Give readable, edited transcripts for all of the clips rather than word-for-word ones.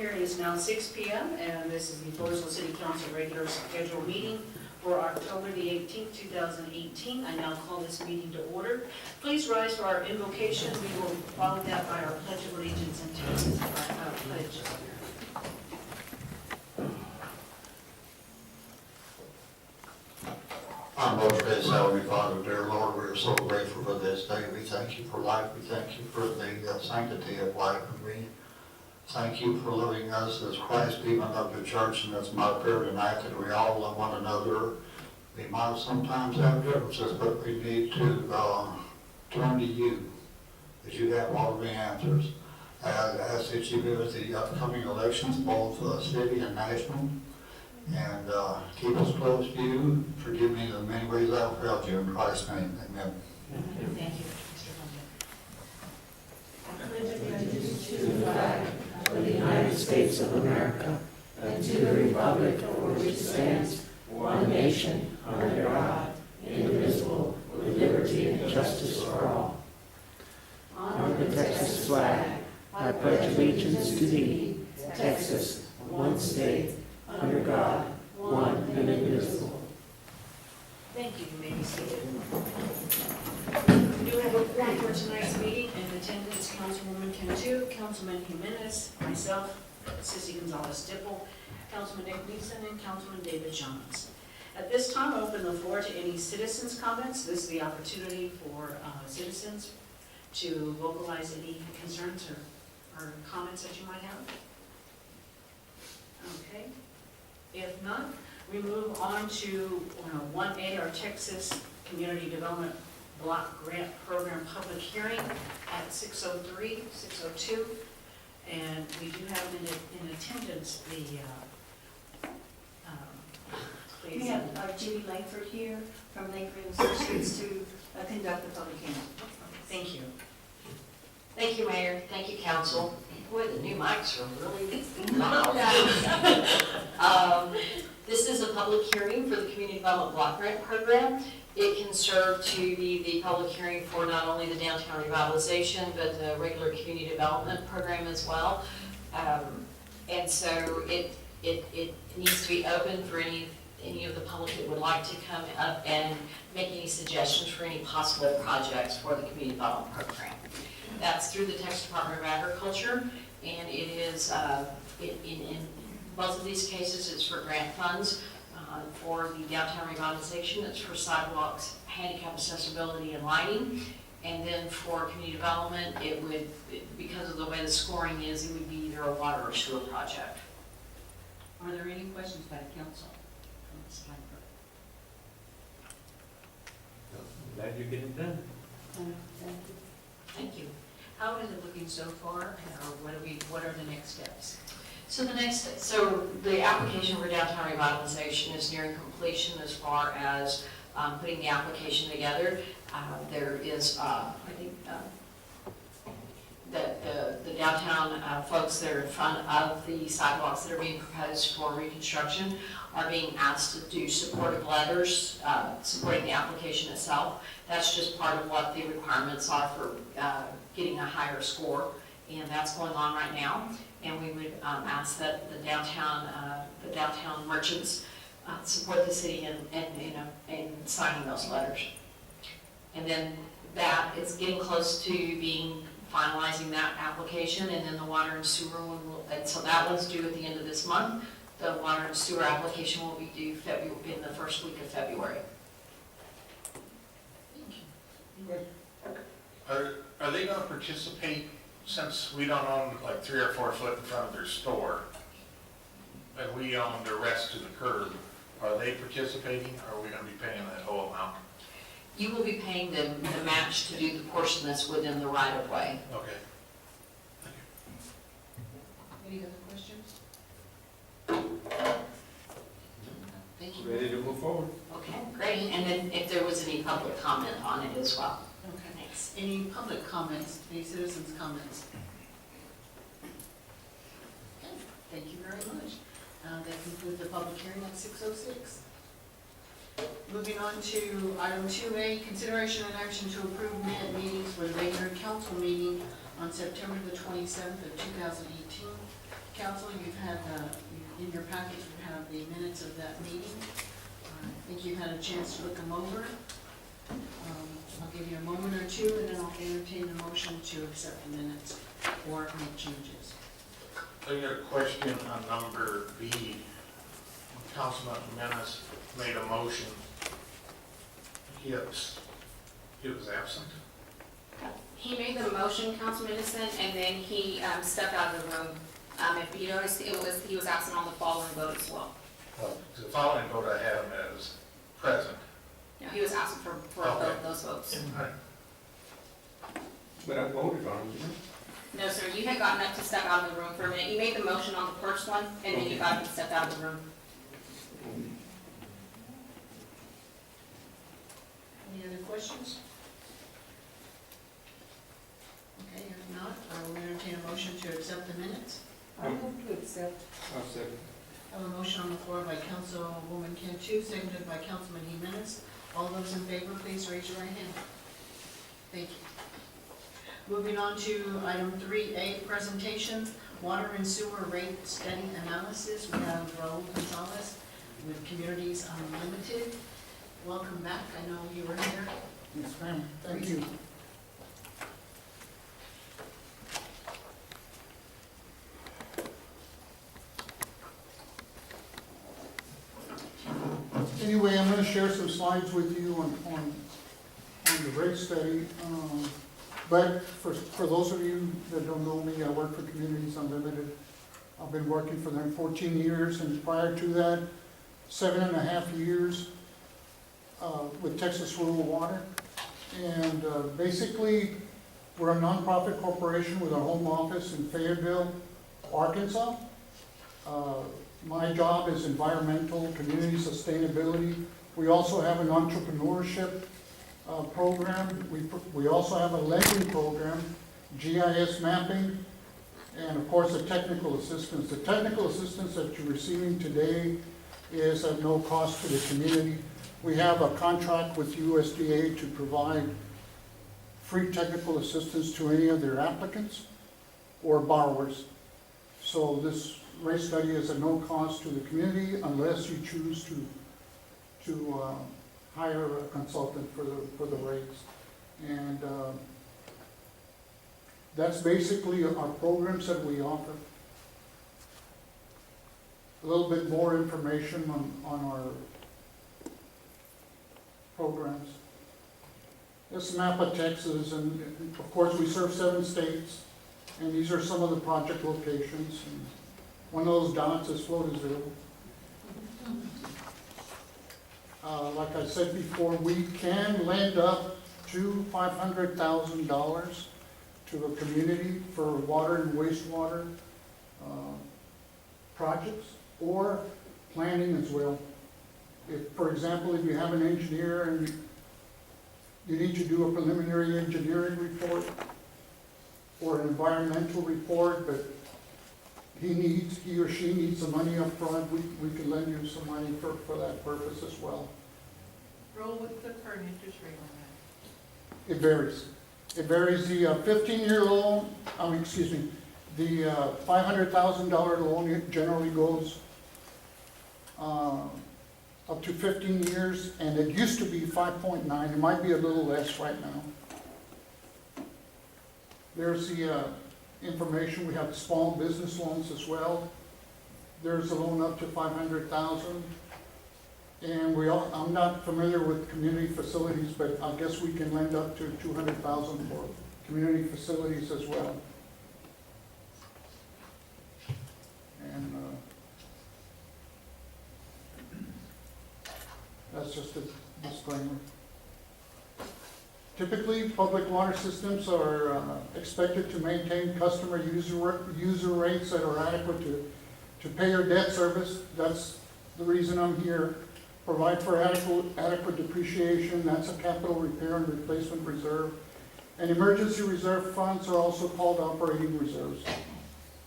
here. It is now 6 p.m. and this is the Floresville City Council regular scheduled meeting for October the 18th, 2018. I now call this meeting to order. Please rise for our invocation. We will follow that by our Pledge of Allegiance and take our pledge. Our most gracious Heavenly Father, dear Lord, we are so grateful for this day. We thank you for life. We thank you for the sanctity of life. And we thank you for loving us as Christ even loved the church. And it's my prayer tonight that we all love one another. We might sometimes have differences, but we need to turn to you, as you have all the answers. I ask that you give us the upcoming elections, both city and national. And keep us close to you. Forgive me in the many ways I've failed you. In Christ's name, amen. Thank you, Mr. Hunter. I pledge allegiance to the flag of the United States of America and to the republic for which it stands, one nation, under God, indivisible, with liberty and justice for all. On the Texas flag, I pledge allegiance to thee, Texas, one state, under God, one and indivisible. Thank you. You may be seated. We do have a quorum for tonight's meeting. In attendance, Councilwoman Cantu, Councilman Jimenez, myself, Sissy Gonzalez-Dipple, Councilman Nick Neeson, and Councilman David Johns. At this time, I open the floor to any citizens' comments. This is the opportunity for citizens to vocalize any concerns or comments that you might have. Okay. If not, we move on to 1A, our Texas Community Development Block Grant Program public hearing at 6:03, 6:02. And we do have in attendance the, please. We have Judy Langford here from Langford Associates to conduct the public hearing. Thank you. Thank you, Mayor. Thank you, Council. Boy, the new mics are really loud. This is a public hearing for the Community Development Block Grant Program. It can serve to be the public hearing for not only the downtown revitalization, but the regular community development program as well. And so it needs to be open for any of the public that would like to come up and make any suggestions for any possible projects for the community development program. That's through the Texas Department of Agriculture, and it is, in both of these cases, it's for grant funds. For the downtown revitalization, it's for sidewalks, handicap accessibility, and lighting. And then for community development, it would, because of the way the scoring is, it would be either a water or sewer project. Are there any questions by the council? Glad you're getting it done. Thank you. How is it looking so far, or what are the next steps? So the application for downtown revitalization is nearing completion as far as putting the application together. There is, I think, that the downtown folks that are in front of the sidewalks that are being proposed for reconstruction are being asked to do supportive letters supporting the application itself. That's just part of what the requirements are for getting a higher score, and that's going on right now. And we would ask that the downtown merchants support the city in signing those letters. And then that is getting close to being finalizing that application, and then the water and sewer one will, and so that one's due at the end of this month. The water and sewer application will be due in the first week of February. Are they going to participate, since we don't own like 3 or 4 foot in front of their store, and we own the rest to the curb, are they participating, or are we going to be paying that whole amount? You will be paying them the match to do the portion that's within the right of way. Okay. Any other questions? Thank you. Ready to move forward? Okay, great. And then if there was any public comment on it as well. Okay. Thanks. Any public comments, any citizens' comments? Okay, thank you very much. That concludes the public hearing at 6:06. Moving on to item 2A, consideration and action to approve minute meetings for the regular council meeting on September the 27th of 2018. Council, you've had, in your packet, you have the minutes of that meeting. I think you've had a chance to look them over. I'll give you a moment or two, and then I'll entertain a motion to accept the minutes or make changes. I got a question on number B. Councilman Menace made a motion. He was absent. He made the motion, Councilman Innocent, and then he stepped out of the room. If you noticed, he was absent on the following vote as well. The following vote I have him as present. No, he was absent for Okay. those votes. But I voted on it. No, sir, you had gotten up to step out of the room for a minute. You made the motion on the first one, and then you got up and stepped out of the room. Any other questions? Okay, if not, I will entertain a motion to accept the minutes. I move to accept. I'll second. I have a motion on the floor by Councilwoman Cantu, seconded by Councilman Jimenez. All those in favor, please raise your right hand. Thank you. Moving on to item 3A, presentations, water and sewer rate study analysis. We have Raul Gonzalez with Communities Unlimited. Welcome back. I know you were here. Yes, ma'am. Thank you. Anyway, I'm going to share some slides with you on the rate study. But for those of you that don't know me, I work for Communities Unlimited. I've been working for them 14 years, and prior to that, 7.5 years with Texas Rural Water. And basically, we're a nonprofit corporation with our home office in Fayetteville, Arkansas. My job is environmental, community sustainability. We also have an entrepreneurship program. We also have a lending program, GIS mapping, and of course the technical assistance. The technical assistance that you're receiving today is at no cost to the community. We have a contract with USDA to provide free technical assistance to any of their applicants or borrowers. So this rate study is at no cost to the community unless you choose to hire a consultant for the rates. And that's basically our programs that we offer. A little bit more information on our programs. This is a map of Texas, and of course we serve 7 states, and these are some of the project locations. And one of those dots is Floresville. Like I said before, we can lend up to $500,000 to a community for water and wastewater projects or planning as well. If, for example, if you have an engineer and you need to do a preliminary engineering report or an environmental report, but he or she needs the money up front, we can lend you some money for that purpose as well. Roll with the current interest rate on that. It varies. It varies. The 15-year loan, the $500,000 loan generally goes up to 15 years, and it used to be 5.9. It might be a little less right now. There's the information. We have small business loans as well. There's a loan up to 500,000. And I'm not familiar with community facilities, but I guess we can lend up to 200,000 for community facilities as well. And that's just a disclaimer. Typically, public water systems are expected to maintain customer user rates that are adequate to pay your debt service. That's the reason I'm here. Provide for adequate depreciation. That's a capital repair and replacement reserve. And emergency reserve funds are also called operating reserves.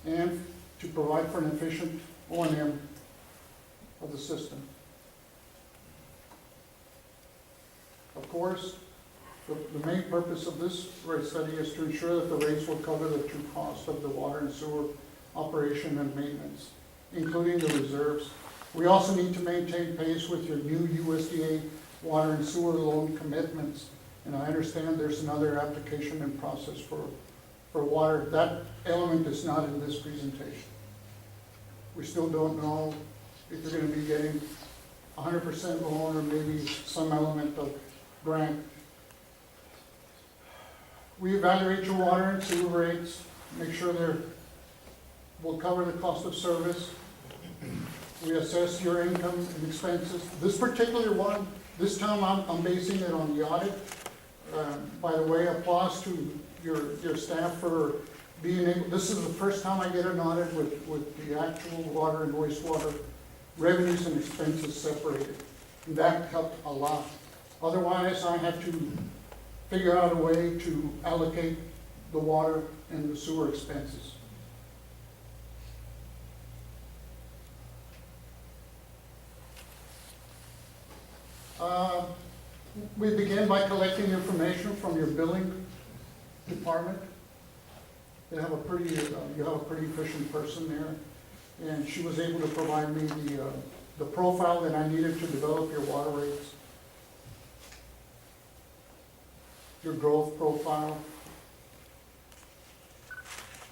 And to provide for an efficient O&M of the system. Of course, the main purpose of this rate study is to ensure that the rates will cover the true cost of the water and sewer operation and maintenance, including the reserves. We also need to maintain pace with your new USDA water and sewer loan commitments. And I understand there's another application in process for water. That element is not in this presentation. We still don't know if you're gonna be getting 100% loan or maybe some element of grant. We evaluate your water and sewer rates, make sure will cover the cost of service. We assess your income and expenses. This particular one, this time I'm basing it on the audit. By the way, applause to your staff for being able, this is the first time I get an audit with the actual water and wastewater revenues and expenses separated. And that helped a lot. Otherwise, I have to figure out a way to allocate the water and the sewer expenses. We begin by collecting information from your billing department. You have a pretty efficient person there, and she was able to provide me the profile that I needed to develop your water rates, your growth profile.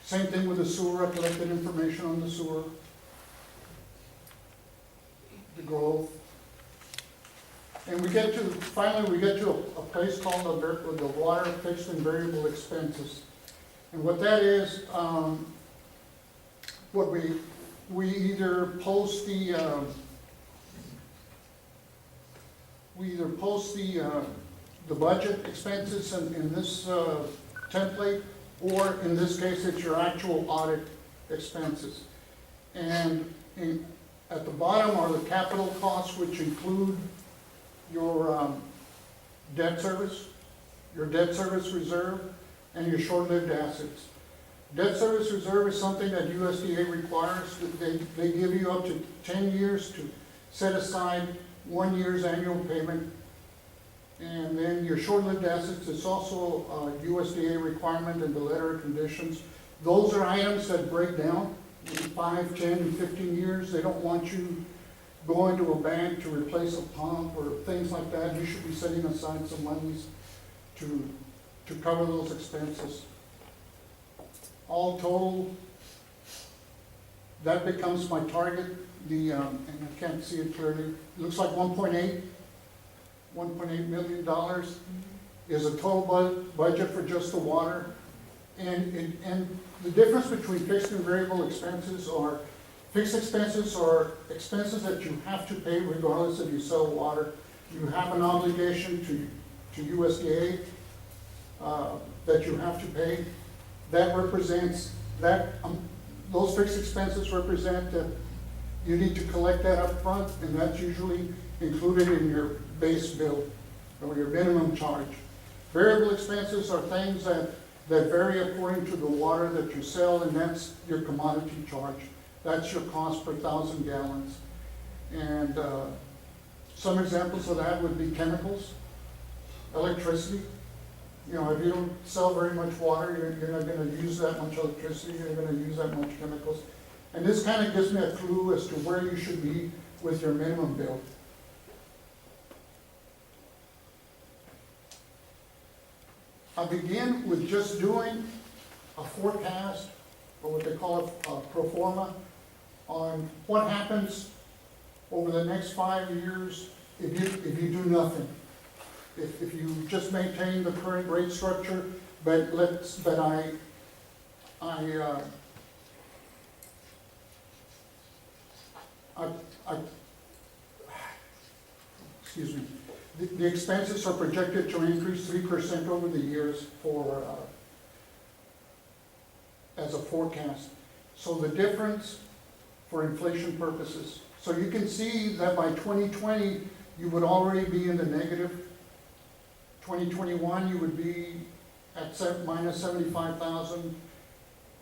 Same thing with the sewer. I collected information on the sewer, the growth. And finally we get to a place called the water fixed and variable expenses. And what that is, what we either post the budget expenses in this template, or in this case it's your actual audit expenses. And at the bottom are the capital costs, which include your debt service, your debt service reserve, and your short-lived assets. Debt service reserve is something that USDA requires. They give you up to 10 years to set aside 1 year's annual payment. And then your short-lived assets is also a USDA requirement in the letter of conditions. Those are items that break down in 5, 10, and 15 years. They don't want you going to a bank to replace a pump or things like that. You should be setting aside some monies to cover those expenses. All total, that becomes my target. And I can't see it clearly. It looks like $1.8 million is a total budget for just the water. And the difference between fixed and variable expenses are, fixed expenses are expenses that you have to pay regardless if you sell water. You have an obligation to USDA that you have to pay. That represents, those fixed expenses represent that you need to collect that up front, and that's usually included in your base bill or your minimum charge. Variable expenses are things that vary according to the water that you sell, and that's your commodity charge. That's your cost per 1,000 gallons. And some examples of that would be chemicals, electricity. You know, if you don't sell very much water, you're not going to use that much electricity, you're going to use that much chemicals. And this kind of gives me a clue as to where you should be with your minimum bill. I begin with just doing a forecast, or what they call a pro forma, on what happens over the next 5 years if you do nothing. If you just maintain the current rate structure, but excuse me, the expenses are projected to increase 3% over the years as a forecast. So the difference for inflation purposes. So you can see that by 2020, you would already be in the negative. 2021, you would be at minus 75,000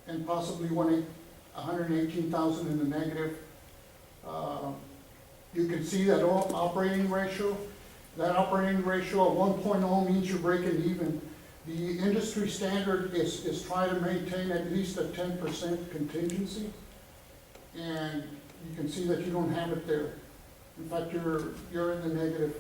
and possibly 118,000 in the negative. You can see that operating ratio. That operating ratio of 1.0 means you're breaking even. The industry standard is try to maintain at least a 10% contingency, and you can see that you don't have it there. In fact, you're in the negative.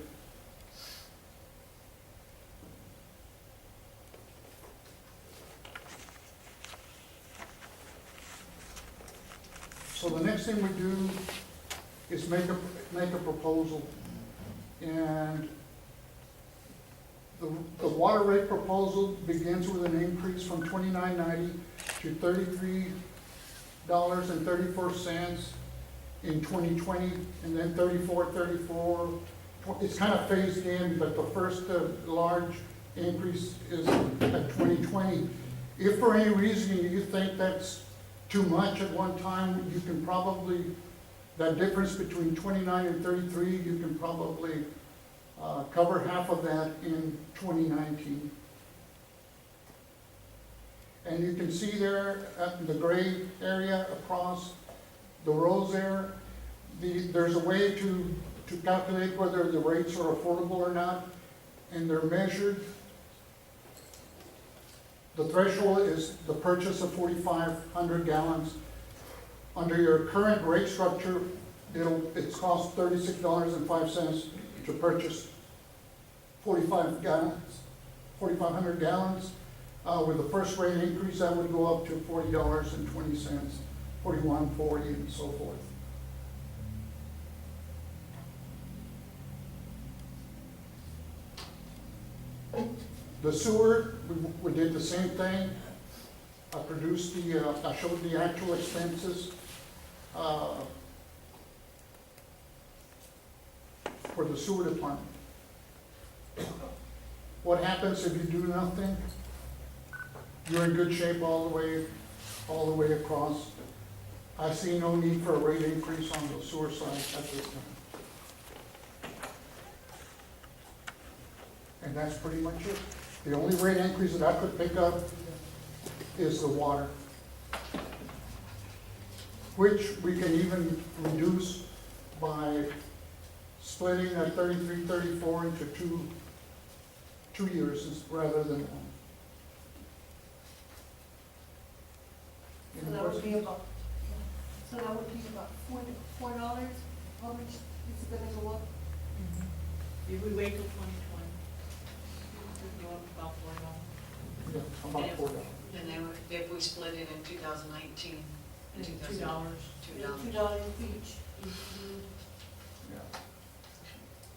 So the next thing we do is make a proposal. And the water rate proposal begins with an increase from $29.90 to $33.34 in 2020, and then $34.34. It's kind of phased in, but the first large increase is at 2020. If for any reason you think that's too much at one time, you can probably, that difference between 29 and 33, you can probably cover half of that in 2019. And you can see there at the gray area across the rows there, there's a way to calculate whether the rates are affordable or not, and they're measured. The threshold is the purchase of 4,500 gallons. Under your current rate structure, it's cost $36.05 to purchase 4,500 gallons. With the first rate increase, that would go up to $40.20, $41.40, and so forth. The sewer, we did the same thing. I showed the actual expenses for the sewer department. What happens if you do nothing? You're in good shape all the way across. I see no need for a rate increase on the sewer side at this time. And that's pretty much it. The only rate increase that I could pick up is the water, which we can even reduce by splitting that 33-34 into two years rather than one. So that would be about $4. How much is it gonna go up? If we wait till 2020, it'll go up about $4. Yeah, about $4. And then if we split it in 2019, $2. $2. $2 each. Yeah.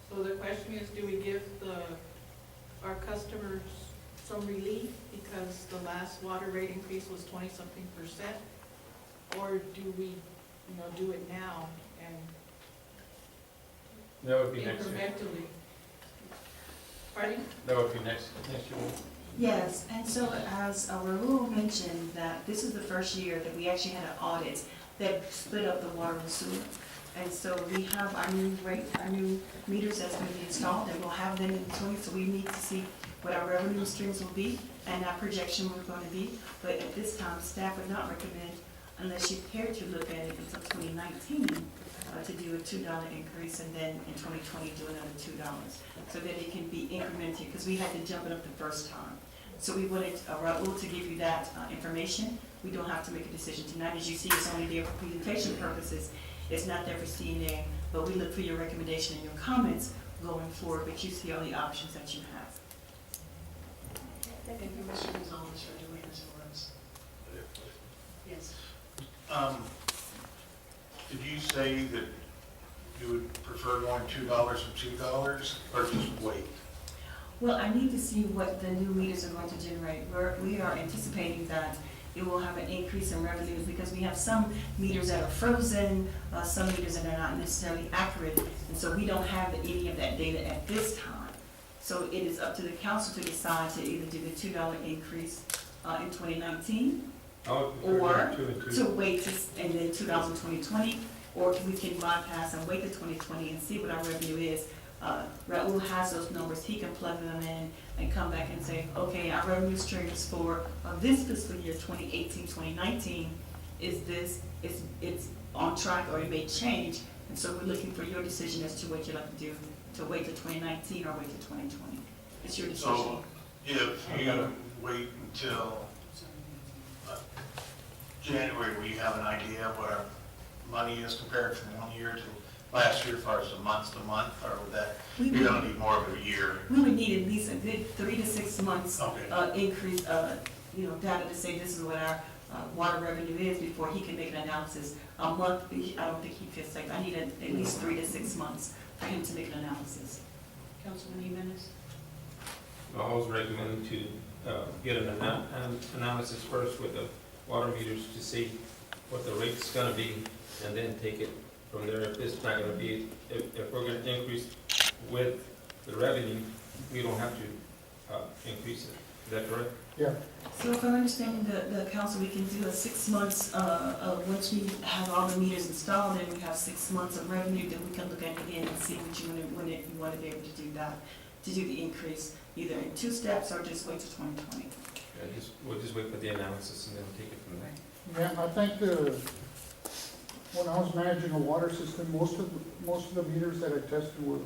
So the question is, do we give our customers some relief because the last water rate increase was 20-something%? Or do we, do it now and That would be next year. incrementally? Pardon? That would be next year. Yes, and so as Raul mentioned, that this is the first year that we actually had an audit that split up the water and sewer. And so we have our new meters that's going to be installed, and we'll have them in 20, so we need to see what our revenue streams will be and our projection we're going to be. But at this time, staff would not recommend, unless you care to look at it until 2019, to do a $2 increase, and then in 2020 do another $2, so that it can be incremented, because we had to jump it up the first time. So we wanted Raul to give you that information. We don't have to make a decision tonight. As you see, it's only there for presentation purposes. It's not there for CNA, but we look for your recommendation and your comments going forward, but you see all the options that you have. Thank you, Mr. Gonzalez, for doing this for us. Yes. Did you say that you would prefer going $2 and $2, or just wait? Well, I need to see what the new meters are going to generate. We are anticipating that it will have an increase in revenues because we have some meters that are frozen, some meters that are not necessarily accurate, and so we don't have any of that data at this time. So it is up to the council to decide to either do the $2 increase in 2019, or to wait and then $2 in 2020, or we can bypass and wait to 2020 and see what our revenue is. Raul has those numbers, he can plug them in and come back and say, okay, our revenue streams for this fiscal year 2018-2019 is this, it's on track, or it may change, and so we're looking for your decision as to what you'd like to do, to wait till 2019 or wait till 2020. It's your decision. So if you wait until January, will you have an idea of what our money is compared from one year to last year as far as the month to month, or would that, We you're would, gonna need more of a year? we would need at least a good 3 to 6 months Okay. increase, data to say this is what our water revenue is before he can make an analysis. A month, I don't think he feels safe. I need at least 3 to 6 months for him to make an analysis. Councilman Jimenez? I always recommend to get an analysis first with the water meters to see what the rate's gonna be, and then take it from there. If it's not gonna be, if we're gonna increase with the revenue, we don't have to increase it. Is that correct? Yeah, So if I'm understanding the council, we can do a 6 months, once we have all the meters installed and we have 6 months of revenue, then we can look at it again and see what you want to be able to do that, to do the increase, either in 2 steps or just wait till 2020. We'll just wait for the analysis and then take it from there. yeah, I think when I was managing a water system, most of the meters that I tested were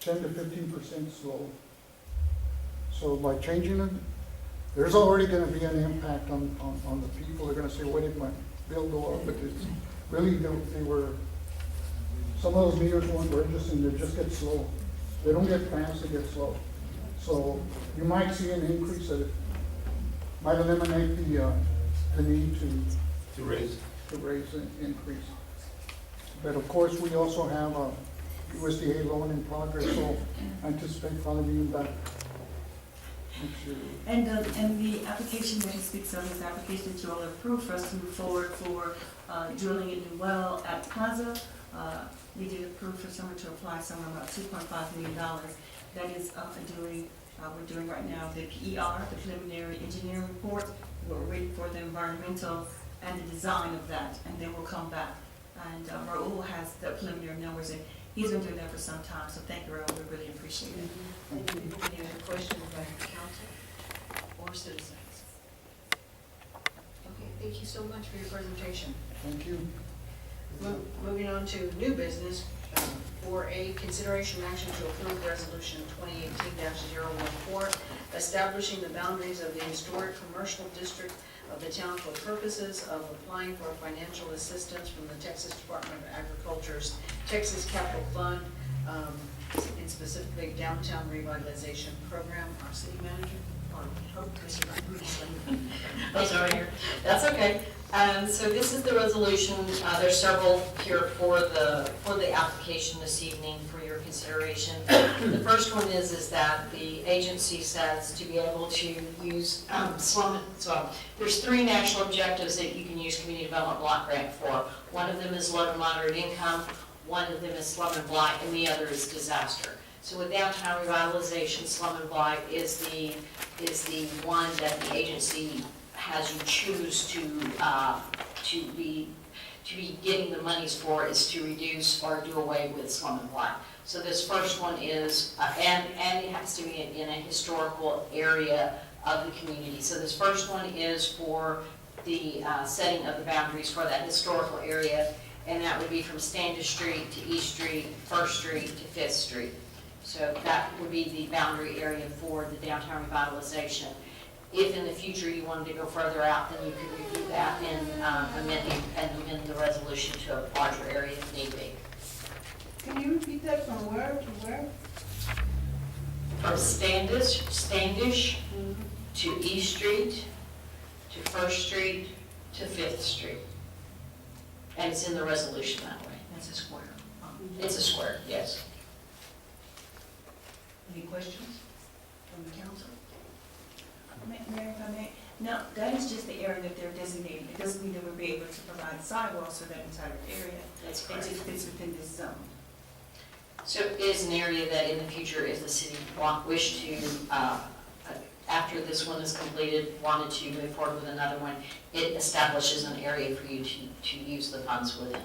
10 to 15% slow. So by changing them, there's already gonna be an impact on the people. They're gonna say, why did my bill go up? But it's really, they were, some of those meters weren't registered, they just get slow. They don't get fast, they get slow. So you might see an increase that might eliminate the need To raise. to raise and increase. But of course, we also have a USDA loan in progress, so I anticipate probably being back next year. And the application that he speaks of is the application that you all approved for us to move forward for drilling a new well at Plaza. We did approve for someone to apply somewhere about $2.5 million. That is we're doing right now the PER, the preliminary engineering report. We're waiting for the environmental and the design of that, and then we'll come back. And Raul has the preliminary numbers, and he's been doing that for some time, so thank you, Raul, we really appreciate it. Any other questions by the council or citizens? Okay, thank you so much for your presentation. Thank you. Moving on to new business, 4A, consideration and action to approve resolution 2018-014, establishing the boundaries of the historic commercial district of the town for purposes of applying for financial assistance from the Texas Department of Agriculture's Texas Capital Fund, and specifically Downtown Revitalization Program. Our city manager, I'm sorry, that's okay. So this is the resolution, there's several here for the application this evening for your consideration. The first one is that the agency says to be able to use so there's 3 national objectives that you can use Community Development Block Grant for. One of them is low to moderate income, one of them is slum and blight, and the other is disaster. So with downtown revitalization, slum and blight is the one that the agency has you choose to be getting the monies for, is to reduce or do away with slum and blight. So this first one is, and it has to be in a historical area of the community. So this first one is for the setting of the boundaries for that historical area, and that would be from Standish Street to East Street, First Street to 5th Street. So that would be the boundary area for the downtown revitalization. If in the future you wanted to go further out, then you could review that and amend the resolution to a larger area if need be. Can you repeat that from where to where? From Standish to East Street, to First Street, to 5th Street. And it's in the resolution that way. That's a square. It's a square, yes. Any questions from the council? Mayor, if I may, no, that is just the area that they're designating. It doesn't mean that we'll be able to provide sidewalks for that entire area. That's It correct. just fits within this zone. So it is an area that in the future, if the city wished to, after this one is completed, wanted to move forward with another one, it establishes an area for you to use the funds within.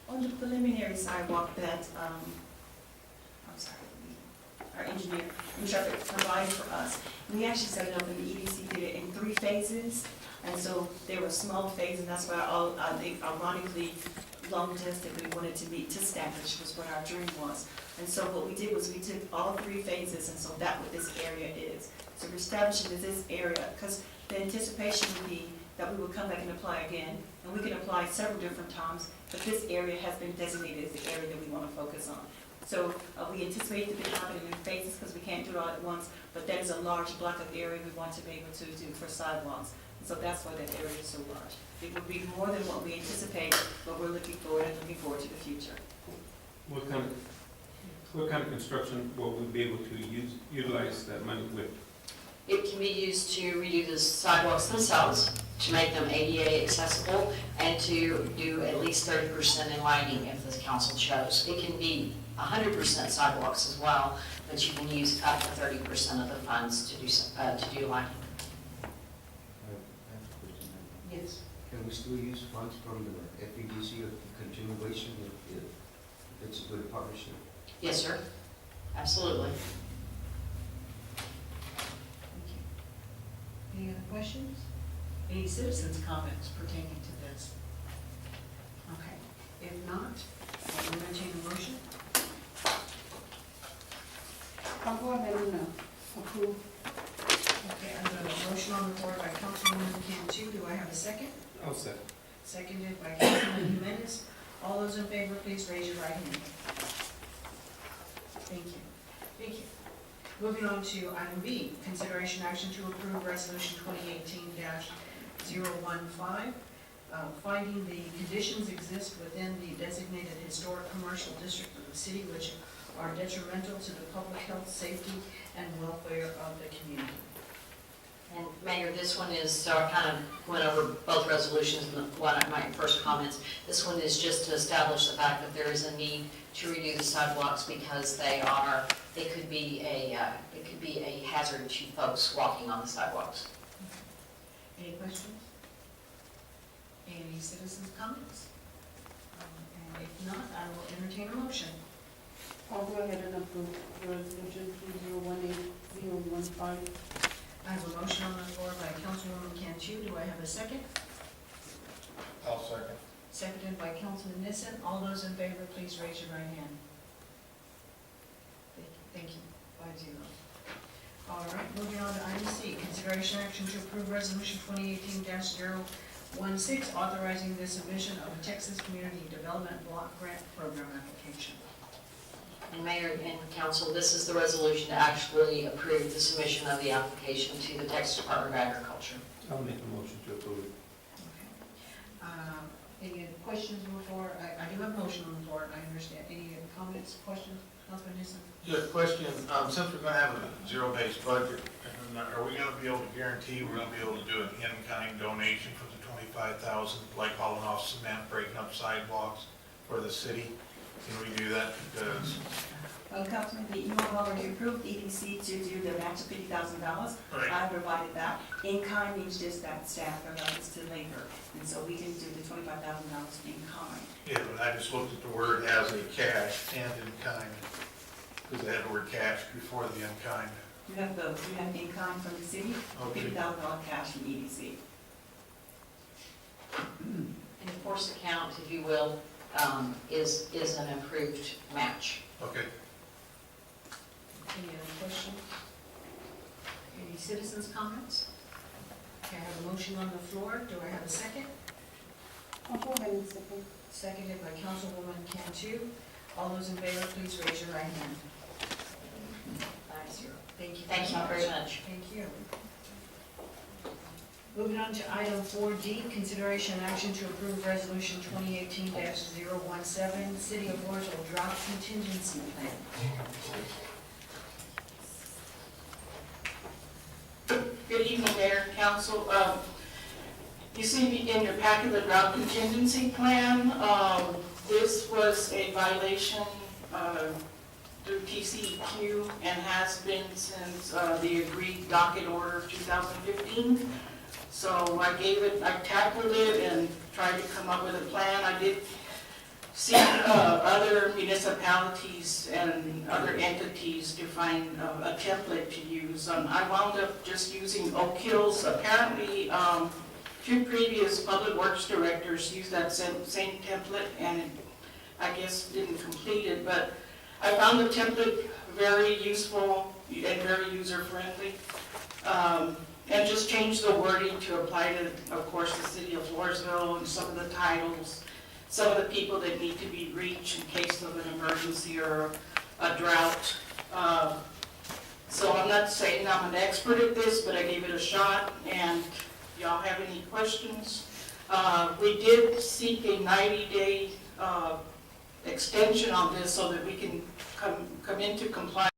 On the preliminary sidewalk that, I'm sorry, our engineer, provided for us, we actually set it up in the EDC, did it in 3 phases. And so there were small phases, and that's why they ironically long test that we wanted to meet, to establish was what our dream was. And so what we did was we took all 3 phases, and so that's what this area is. So we're establishing this area, because the anticipation would be that we would come back and apply again, and we can apply several different times, but this area has been designated as the area that we want to focus on. So we anticipate to be happening in phases, because we can't do it all at once, but that is a large block of area we want to be able to do for sidewalks. And so that's why that area is so large. It will be more than what we anticipated, but we're looking forward to the future. What kind of construction will we be able to utilize that money with? It can be used to redo the sidewalks themselves, to make them ADA accessible, and to do at least 30% in lighting if the council chose. It can be 100% sidewalks as well, but you can use up to 30% of the funds to do lighting. Yes. Can we still use funds from the FEDC or continuation if it's a good partnership? Yes, sir. Absolutely. Any other questions? Any citizens' comments pertaining to this? Okay, if not, I'll entertain a motion. I'll go ahead and approve. Okay, I have a motion on the floor by Councilwoman Cantu. Do I have a second? I'll second. Seconded by Councilman Jimenez. All those in favor, please raise your right hand. Thank you. Thank you. Moving on to item B, consideration action to approve resolution 2018-015, finding the conditions exist within the designated historic commercial district of the city which are detrimental to the public health, safety, and welfare of the community. And Mayor, this one is, so I kind of went over both resolutions in one of my first comments. This one is just to establish the fact that there is a need to redo the sidewalks because it could be a hazard to folks walking on the sidewalks. Any questions? Any citizens' comments? And if not, I will entertain a motion. I'll go ahead and approve resolution 2018-015. I have a motion on the floor by Councilwoman Cantu. Do I have a second? I'll second. Seconded by Councilman Nissen. All those in favor, please raise your right hand. Thank you. 5-0. All right, moving on to item C, consideration action to approve resolution 2018-016, authorizing the submission of a Texas Community Development Block Grant Program application. And Mayor and Council, this is the resolution to actually approve the submission of the application to the Texas Department of Agriculture. I'll make a motion to approve it. Okay. Any questions on the floor? I do have a motion on the floor, I understand. Any comments, questions? Councilman Nissen? Yeah, question, since we're gonna have a zero-based budget, are we gonna be able to guarantee we're gonna be able to do an in-kind donation for the 25,000, like hauling off cement, breaking up sidewalks for the city? Can we do that? Because Councilman, you have already approved EDC to do the match of $50,000. Right. I provided that. In kind means just that staff provides to labor, and so we can do the $25,000 in kind. yeah, but I just looked at the word as a cash and in kind, because they had the word cash before the in kind. You have both. You have in kind from the city, Okay. $50,000 cash from EDC. And the force account, if you will, is an approved match. Okay. Any other questions? Any citizens' comments? Okay, I have a motion on the floor. Do I have a second? I'll go ahead and second. Seconded by Councilwoman Cantu. All those in favor, please raise your right hand. 5-0. Thank you. Thank you very much. Thank you. Moving on to item 4D, consideration and action to approve resolution 2018-017, City of Floresville Drought Contingency Plan. Good evening, Mayor, Council. You see in your packet the drought contingency plan. This was a violation through TCEQ and has been since the agreed docket order of 2015. So I tackled it and tried to come up with a plan. I did see other municipalities and other entities to find a template to use. I wound up just using Oak Hills. Apparently, two previous public works directors used that same template, and it, I guess, didn't complete it, but I found the template very useful and very user-friendly. And just changed the wording to apply to, of course, the city of Floresville, and some of the titles, some of the people that need to be reached in case of an emergency or a drought. So I'm not saying I'm an expert at this, but I gave it a shot, and y'all have any questions? We did seek a 90-day extension on this so that we can come into compliance